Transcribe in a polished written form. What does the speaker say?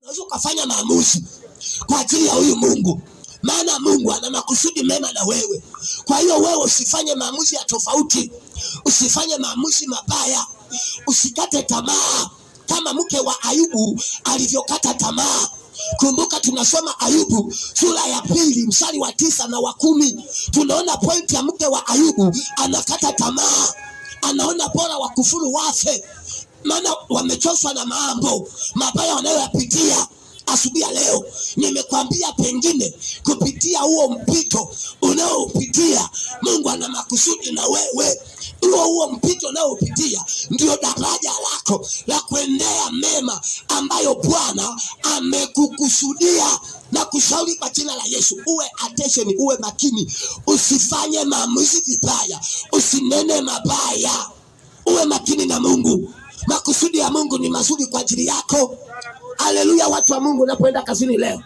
Unaweza ukafanya maamuzi kwa ajili ya huyu Mungu, maana Mungu ana makusudi mema na wewe. Kwa hiyo wewe usifanye maamuzi ya tofauti, usifanye maamuzi mabaya, usikate tamaa kama mke wa Ayubu alivyokata tamaa. Kumbuka tunasoma Ayubu sura ya 2 mstari wa 9 na wa 10. Tunaona pointi ya mke wa Ayubu, anakata tamaa, anaona bora wakufuru wafe, maana wamechoshwa na mambo mabaya wanayoyapitia. Asubuhi ya leo nimekwambia, pengine kupitia huo mpito unaopitia, Mungu ana makusudi na wewe. Huo mpito unaopitia ndio daraja lako la kuendea mema ambayo Bwana amekukusudia. Na kushauri kwa jina la Yesu, uwe attention, uwe makini, usifanye maamuzi vibaya, usinene mabaya, uwe makini na Mungu. Makusudi ya Mungu ni mazuri kwa ajili yako. Haleluya, watu wa Mungu, unapoenda kazini leo,